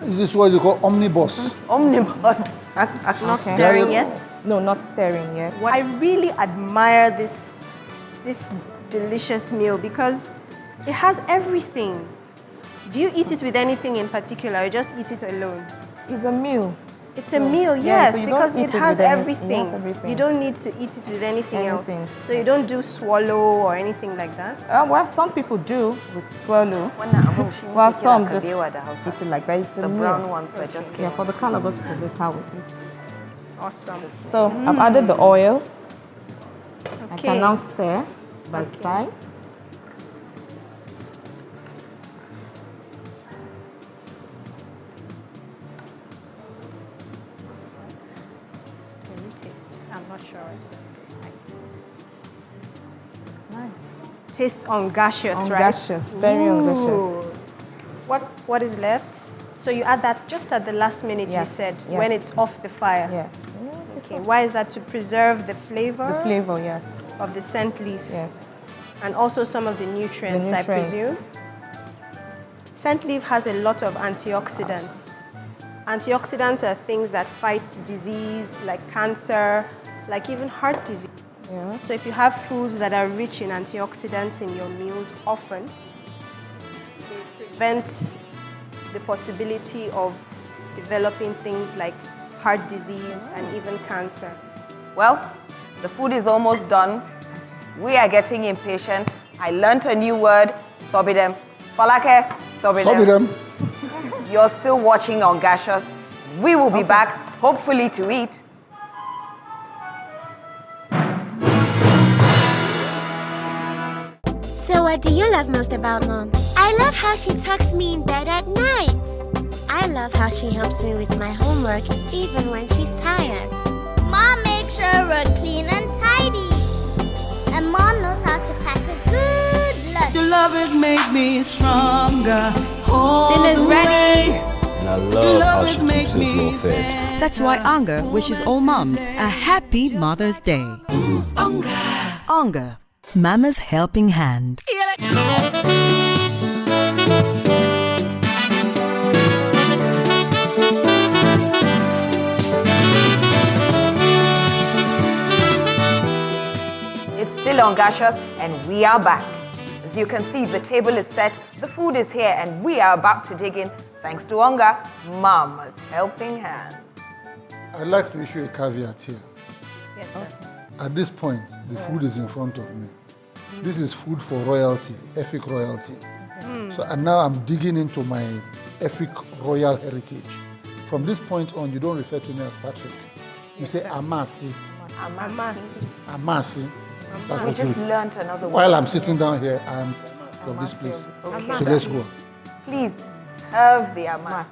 [SPEAKER 13] Is this what you call omnibus?
[SPEAKER 1] Omnibus.
[SPEAKER 7] Not stirring yet.
[SPEAKER 16] No, not stirring yet.
[SPEAKER 7] I really admire this delicious meal because it has everything. Do you eat it with anything in particular or just eat it alone?
[SPEAKER 16] It's a meal.
[SPEAKER 7] It's a meal,
[SPEAKER 16] Yeah,
[SPEAKER 7] yes,
[SPEAKER 16] so you
[SPEAKER 7] because
[SPEAKER 16] don't eat
[SPEAKER 7] it
[SPEAKER 16] it
[SPEAKER 7] has
[SPEAKER 16] with
[SPEAKER 7] everything.
[SPEAKER 16] everything.
[SPEAKER 7] You don't need to eat it with anything else.
[SPEAKER 16] Anything.
[SPEAKER 7] So you don't do swallow or anything like that?
[SPEAKER 16] Well, some people do with swallow. Well, some just eat it like that. It's a
[SPEAKER 1] The
[SPEAKER 16] meal.
[SPEAKER 1] brown ones that just came
[SPEAKER 16] Yeah, for the Calabar people, that's how we eat.
[SPEAKER 7] Awesome.
[SPEAKER 16] So I've added the oil. I
[SPEAKER 7] Okay.
[SPEAKER 16] can now stir by the side.
[SPEAKER 7] Let me taste. I'm not sure what it's supposed to taste like.
[SPEAKER 16] Nice.
[SPEAKER 7] Tastes Ongacious, right?
[SPEAKER 16] Ongacious, very Ongacious.
[SPEAKER 7] What is left? So you add that just at the last minute,
[SPEAKER 16] Yes,
[SPEAKER 7] you said,
[SPEAKER 16] yes.
[SPEAKER 7] when it's off the fire.
[SPEAKER 16] Yeah.
[SPEAKER 7] Okay, why is that? To preserve the flavor?
[SPEAKER 16] The flavor, yes.
[SPEAKER 7] Of the scent leaf.
[SPEAKER 16] Yes.
[SPEAKER 7] And also some of the nutrients,
[SPEAKER 16] The
[SPEAKER 7] I
[SPEAKER 16] nutrients.
[SPEAKER 7] presume. Scent leaf has a lot of antioxidants. Antioxidants are things that fight disease, like cancer, like even heart disease.
[SPEAKER 16] Yeah.
[SPEAKER 7] So if you have foods that are rich in antioxidants in your meals often, they prevent the possibility of developing things like heart disease and even cancer.
[SPEAKER 1] Well, the food is almost done. We are getting impatient. I learnt a new word, sobidem. Falake, sobidem.
[SPEAKER 13] Sobidem.
[SPEAKER 1] You're still watching Ongacious. We will be back, hopefully to eat.
[SPEAKER 3] So what do you love most about Mom? I love how she tucks me in bed at night. I love how she helps me with my homework even when she's tired.
[SPEAKER 4] Mom makes sure we're clean and tidy. And Mom knows how to pack a good lunch.
[SPEAKER 5] Your love has made me stronger.
[SPEAKER 10] Dinner's ready.
[SPEAKER 6] And I love how she keeps us well fed.
[SPEAKER 10] That's why Anga wishes all mums a happy Mother's Day. Anga, Mama's helping hand.
[SPEAKER 1] It's still Ongacious and we are back. As you can see, the table is set, the food is here, and we are about to dig in thanks to Onga, Mama's helping hand.
[SPEAKER 13] I'd like to issue a caveat here.
[SPEAKER 7] Yes, sir.
[SPEAKER 13] At this point, the food is in front of me. This is food for royalty, Efik royalty. So, and now I'm digging into my Efik royal heritage. From this point on, you don't refer to me as Patrick. You say Amasi. Amasi. That's
[SPEAKER 1] We
[SPEAKER 13] what
[SPEAKER 1] just
[SPEAKER 13] you-
[SPEAKER 1] learnt another word.
[SPEAKER 13] While I'm sitting down here, I'm of this place.
[SPEAKER 1] Okay.
[SPEAKER 13] So let's go.
[SPEAKER 1] Please serve the amas.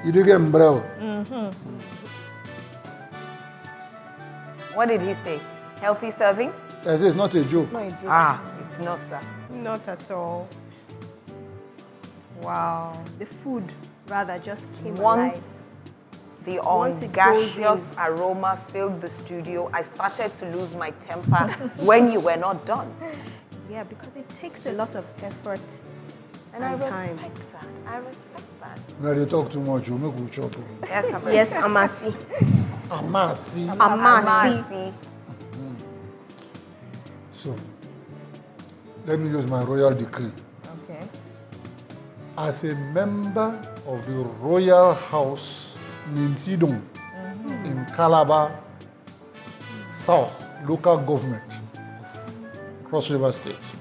[SPEAKER 13] You do get mbrew.
[SPEAKER 1] What did he say? Healthy serving?
[SPEAKER 13] I say it's not a joke.
[SPEAKER 1] Ah, it's not that.
[SPEAKER 7] Not at all. Wow. The food, rather, just came alive.
[SPEAKER 1] Once the
[SPEAKER 7] Once it goes
[SPEAKER 1] Ongacious aroma filled the studio, I started to lose my temper when you were not done.
[SPEAKER 7] Yeah, because it takes a lot of effort
[SPEAKER 1] And I
[SPEAKER 7] and time.
[SPEAKER 1] respect that. I respect that. band.
[SPEAKER 13] Now they talk too much, you make we chop.
[SPEAKER 1] Yes, Amasi.
[SPEAKER 7] Yes, Amasi.
[SPEAKER 13] Amasi.
[SPEAKER 7] Amasi.
[SPEAKER 13] So, let me use my royal decree.
[SPEAKER 16] Okay.
[SPEAKER 13] As a member of the Royal House Ninsidong in Calabar South Local Government, Cross River State,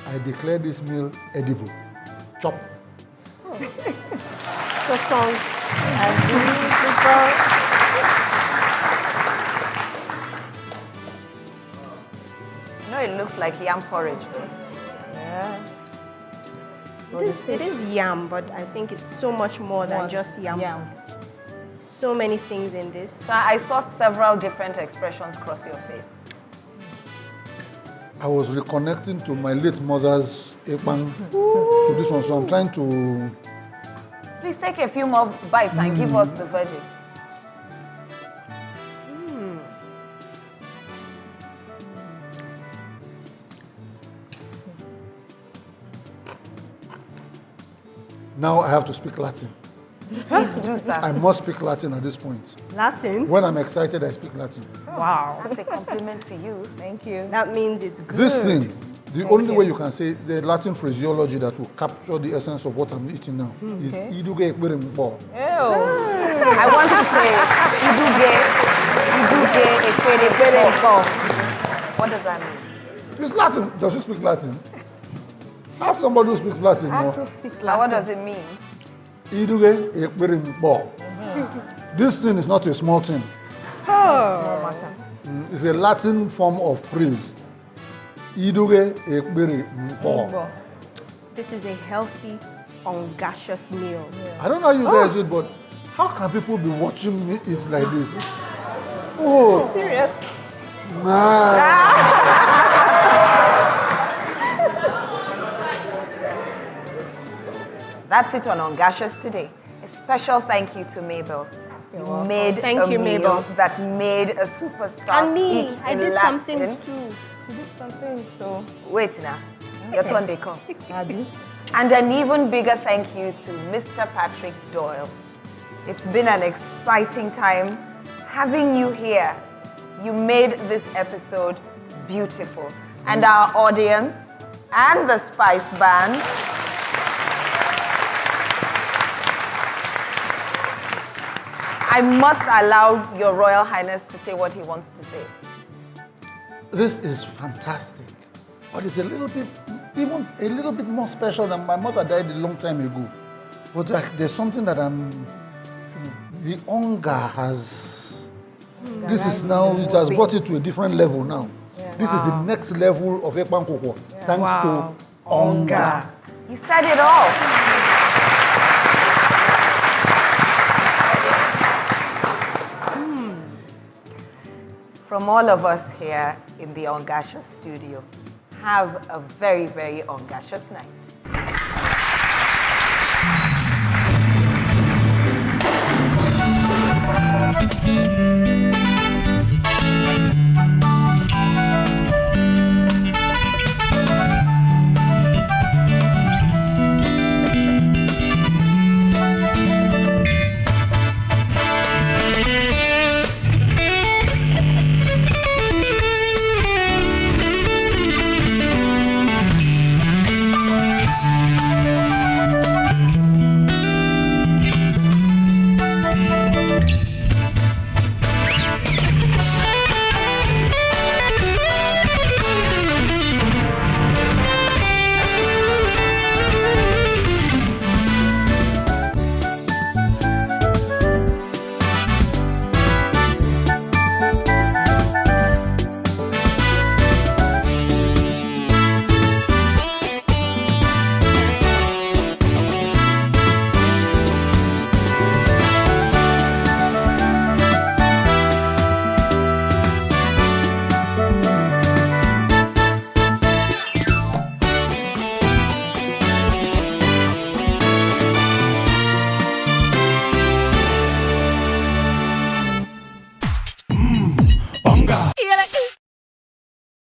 [SPEAKER 13] I declare this meal edible. Chop.
[SPEAKER 7] So song.
[SPEAKER 1] No, it looks like yam porridge though.
[SPEAKER 7] Yeah. It is yam, but I think it's so much more than just yam. So many things in this.
[SPEAKER 1] So I saw several different expressions cross your face.
[SPEAKER 13] I was reconnecting to my late mother's ekpang to this one, so I'm trying to...
[SPEAKER 1] Please take a few more bites and give us the verdict.
[SPEAKER 13] Now I have to speak Latin.
[SPEAKER 1] Please do, sir.
[SPEAKER 13] I must speak Latin at this point.
[SPEAKER 7] Latin?
[SPEAKER 13] When I'm excited, I speak Latin.
[SPEAKER 7] Wow.
[SPEAKER 1] That's a compliment to you.
[SPEAKER 16] Thank you.
[SPEAKER 7] That means it's good.
[SPEAKER 13] This thing, the only way you can say the Latin phraseology that will capture the essence of what I'm eating now is iduge ekpere mkpo.
[SPEAKER 1] I want to say iduge ekpere mkpo. What does that mean?
[SPEAKER 13] It's Latin. Does she speak Latin? Ask somebody who speaks Latin.
[SPEAKER 1] Ask
[SPEAKER 13] No?
[SPEAKER 1] who speaks Latin. What does it mean?
[SPEAKER 13] Iduge ekpere mkpo. This thing is not a small thing.
[SPEAKER 16] Small matter.
[SPEAKER 13] It's a Latin form of praise. Iduge ekpere mkpo.
[SPEAKER 7] This is a healthy, Ongacious meal.
[SPEAKER 13] I don't know how you guys do it, but how can people be watching me eat like this? Oh,
[SPEAKER 16] Serious?
[SPEAKER 13] man.
[SPEAKER 1] That's it on Ongacious today. A special thank you to Mabel. You made
[SPEAKER 7] Thank
[SPEAKER 1] a
[SPEAKER 7] you,
[SPEAKER 1] meal
[SPEAKER 7] Mabel.
[SPEAKER 1] that made a superstar
[SPEAKER 7] And me,
[SPEAKER 1] speak
[SPEAKER 7] I
[SPEAKER 1] in
[SPEAKER 7] did some
[SPEAKER 1] Latin.
[SPEAKER 7] things too.
[SPEAKER 16] She did something, so...
[SPEAKER 1] Wait now. Your
[SPEAKER 16] Okay.
[SPEAKER 1] turn, they come.
[SPEAKER 16] Abby?
[SPEAKER 1] And an even bigger thank you to Mr. Patrick Doyle. It's been an exciting time having you here. You made this episode beautiful. And our audience and the Spice Band. I must allow Your Royal Highness to say what he wants to say.
[SPEAKER 13] This is fantastic, but it's a little bit, even a little bit more special than my mother died a long time ago. But there's something that the Onga has, this is now, it has brought it to a different level now. This is the next level of Ekpan Koko, thanks to Onga.
[SPEAKER 1] You said it all. From all of us here in the Ongacious studio, have a very, very Ongacious night.